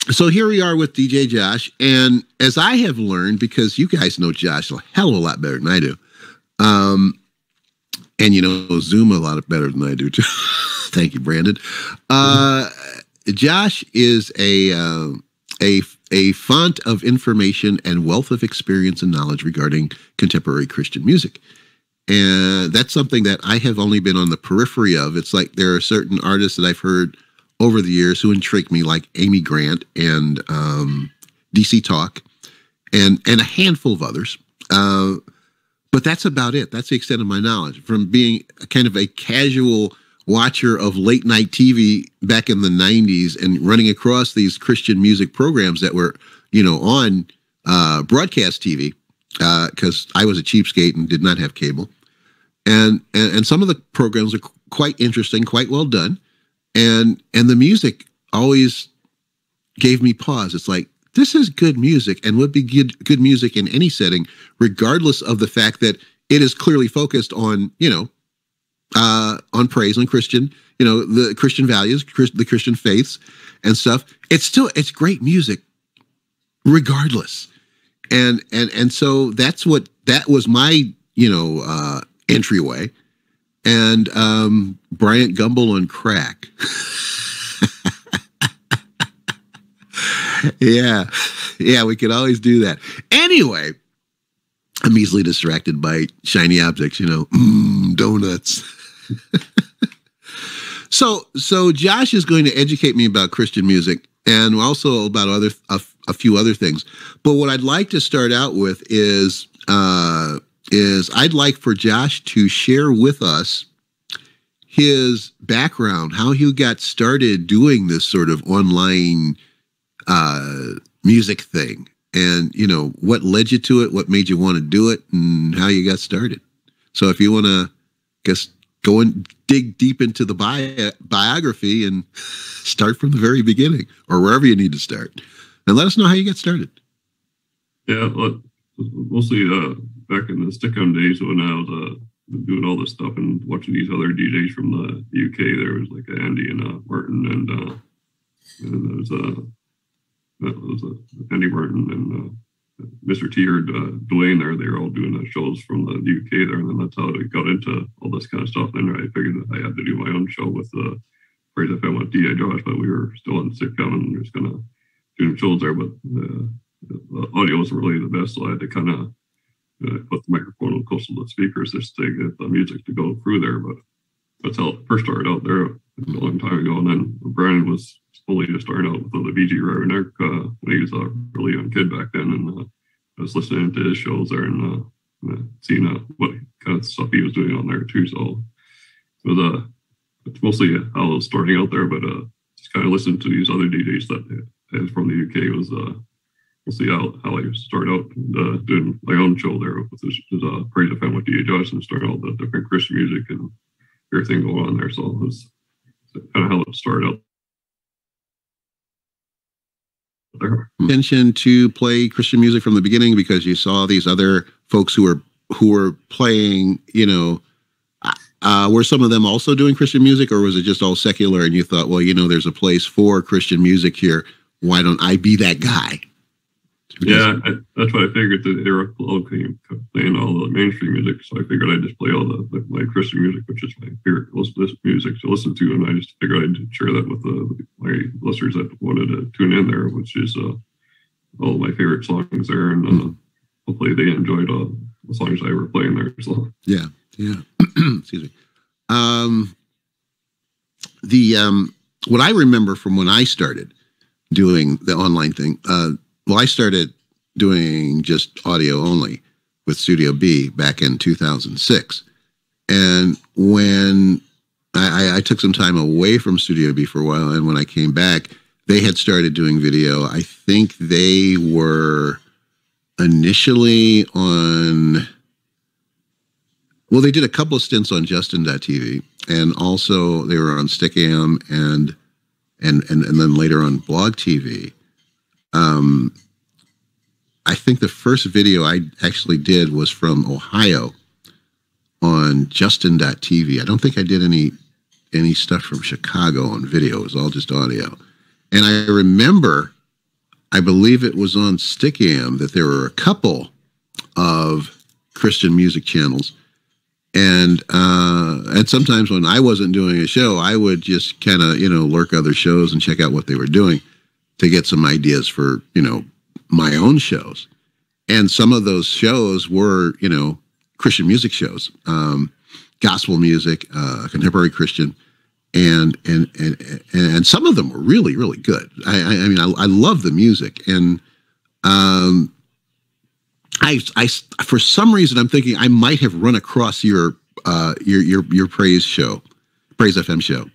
So here we are with DJ Josh, and as I have learned, because you guys know Josh a hell of a lot better than I do, and you know Zoom a lot better than I do too. Thank you, Brandon. Josh is a font of information and wealth of experience and knowledge regarding contemporary Christian music. And that's something that I have only been on the periphery of. It's like there are certain artists that I've heard over the years who intrigue me, like Amy Grant and DC Talk, and a handful of others. But that's about it. That's the extent of my knowledge. From being kind of a casual watcher of late night TV back in the 90s and running across these Christian music programs that were, you know, on broadcast TV, because I was a cheapskate and did not have cable. And some of the programs are quite interesting, quite well done. And the music always gave me pause. It's like, this is good music and would be good music in any setting, regardless of the fact that it is clearly focused on, you know, on praise, on Christian, you know, the Christian values, the Christian faiths and stuff. It's great music regardless. And so that was my, you know, entryway. And Bryant Gumbel on crack. Yeah, we could always do that. Anyway, I'm easily distracted by shiny objects, you know, donuts. So Josh is going to educate me about Christian music and also about a few other things. But what I'd like to start out with is I'd like for Josh to share with us his background, how he got started doing this sort of online music thing, and you know what led you to it, what made you want to do it, and how you got started. So if you want to, go and dig deep into the biography and start from the very beginning, or wherever you need to start, and let us know how you got started. Yeah, mostly back in the stick-on days when I was doing all this stuff and watching these other DJs from the UK. There was like Andy and Martin, and there was Andy Martin and Mr. T or Dwayne there. They were all doing the shows from the UK there, and then that's how I got into all this kind of stuff. Then I figured that I had to do my own show with Praise FM with DJ Josh, but we were still on sitcom and just kind of doing shows there. But the audio wasn't really the best, so I had to kind of put the microphone close to the speakers just to get the music to go through there. But that's how it first started out there a long time ago. And then Brian was fully just starting out with the BGRN when he was a really young kid back then. And I was listening to his shows there and seeing what kind of stuff he was doing on there too. So it was it's mostly how I was starting out there, but just kind of listening to these other DJs that from the UK was mostly how I started out doing my own show there with this Praise FM with DJ Josh and starting all the different Christian music and everything going on there. So it was kind of how it started out there. Intention to play Christian music from the beginning because you saw these other folks who were playing, you know, were some of them also doing Christian music, or was it just all secular and you thought, well, you know, there's a place for Christian music here. Why don't I be that guy? Yeah, that's what I figured, that they were all playing all the mainstream music, so I figured I'd just play all my Christian music, which is my favorite music to listen to, and I just figured I'd share that with my listeners that wanted to tune in there, which is all my favorite songs there, and hopefully they enjoyed the songs I were playing there. So yeah. Excuse me. What I remember from when I started doing the online thing, well, I started doing just audio only with Studio B back in 2006. And when I took some time away from Studio B for a while, and when I came back, they had started doing video. I think they were initially on, well, they did a couple of stints on Justin.tv, and also they were on Stickam and then later on Blog TV. I think the first video I actually did was from Ohio on Justin.tv. I don't think I did any stuff from Chicago on video. It was all just audio. And I remember I believe it was on Stickam that there were a couple of Christian music channels. And sometimes when I wasn't doing a show, I would just kind of, lurk other shows and check out what they were doing to get some ideas for, my own shows. And some of those shows were, Christian music shows, gospel music, contemporary Christian, and some of them were really, really good. I mean, I love the music, and I for some reason I'm thinking I might have run across your Praise FM show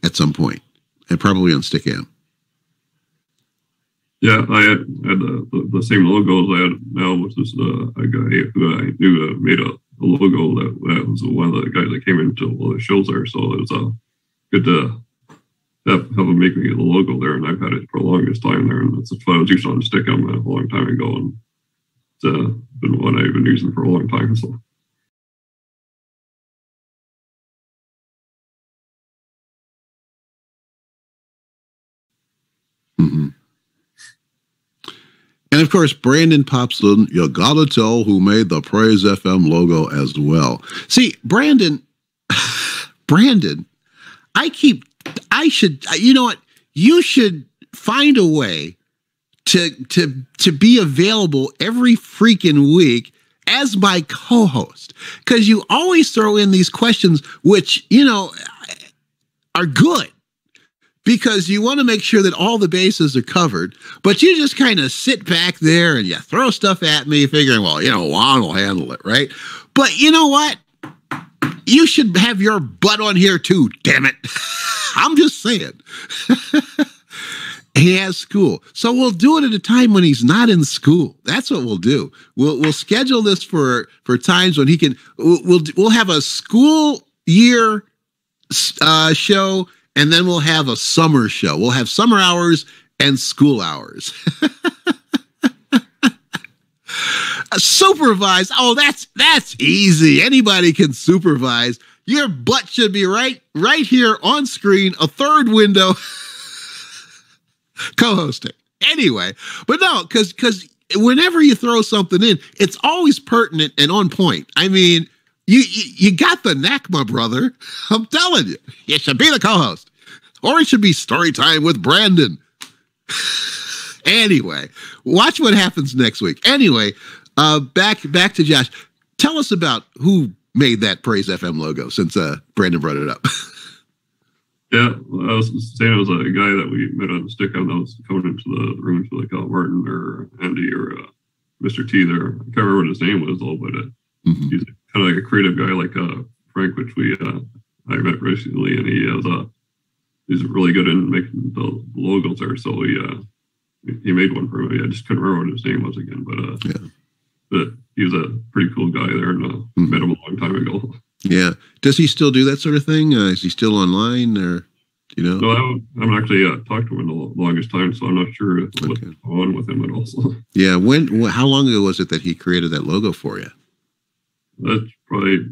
at some point, and probably on Stickam. Yeah, I had the same logo as I had now, which is a guy who I knew made a logo that was one of the guys that came into one of the shows there. So it was good to have him make me the logo there, and I've had it for the longest time there, and that's what I was using on Stickam a long time ago, and it's been one I've been using for a long time. So. Mm-hmm. And of course, Brandon pops in. You gotta tell who made the Praise FM logo as well. See, Brandon, you know what? You should find a way to be available every freaking week as my co-host, because you always throw in these questions, which, are good, because you want to make sure that all the bases are covered, but you just kind of sit back there and you throw stuff at me figuring, well, Juan will handle it, right? But you know what? You should have your butt on here too, damn it. I'm just saying. He has school. So we'll do it at a time when he's not in school. That's what we'll do. We'll schedule this for times when he can. We'll have a school year show, and then we'll have a summer show. We'll have summer hours and school hours. Supervise. Oh, that's easy. Anybody can supervise. Your butt should be right here on screen, a third window, co-hosting. Anyway, but no, because whenever you throw something in, it's always pertinent and on point. I mean, you got the knack, my brother. I'm telling you, you should be the co-host, or it should be Storytime with Brandon. Anyway, watch what happens next week. Anyway, back to Josh. Tell us about who made that Praise FM logo, since Brandon brought it up. Yeah, I was saying it was a guy that we met on the Stickam that was coming into the room to like Martin or Andy or Mr. T there. I can't remember what his name was though, but he's kind of like a creative guy like Frank, which I met recently, and he's really good in making the logos there. So he made one for me. I just couldn't remember what his name was again, but he was a pretty cool guy there, and met him a long time ago. Yeah. Does he still do that sort of thing? Is he still online, or No, I haven't actually talked to him in the longest time, so I'm not sure what's going on with him at all. So. Yeah. How long ago was it that he created that logo for you? That's probably a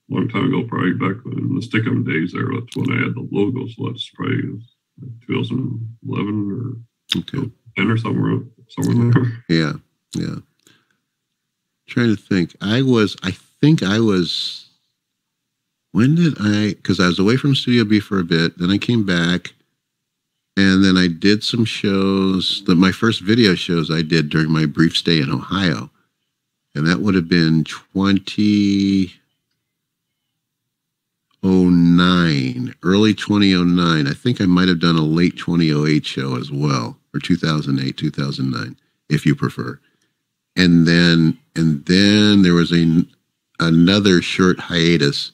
long time ago, probably back in the Stickam days there. That's when I had the logo, so that's probably 2011 or 10 or somewhere there. Yeah. Yeah. Trying to think. Because I was away from Studio B for a bit, then I came back, and then I did some shows. My first video shows I did during my brief stay in Ohio, and that would have been 2009, early 2009. I think I might have done a late 2008 show as well, or 2008, 2009, if you prefer. And then there was another short hiatus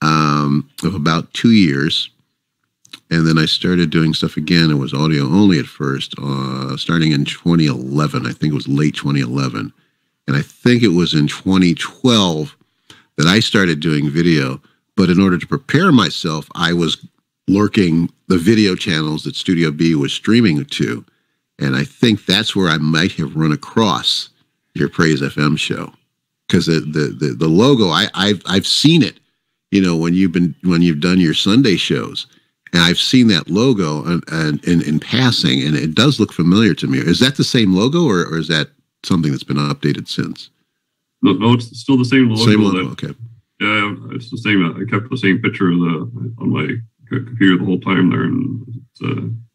of about 2 years, and then I started doing stuff again. It was audio only at first, starting in 2011. I think it was late 2011, and I think it was in 2012 that I started doing video. But in order to prepare myself, I was lurking the video channels that Studio B was streaming to, and I think that's where I might have run across your Praise FM show, because the logo, I've seen it. When you've done your Sunday shows, and I've seen that logo and in passing, and it does look familiar to me. Is that the same logo, or is that something that's been updated since? No, it's still the same logo. Same logo, okay. Yeah, it's the same. I kept the same picture on my computer the whole time there, and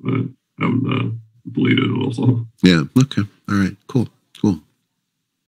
I haven't deleted it also. Yeah, okay. All right, cool.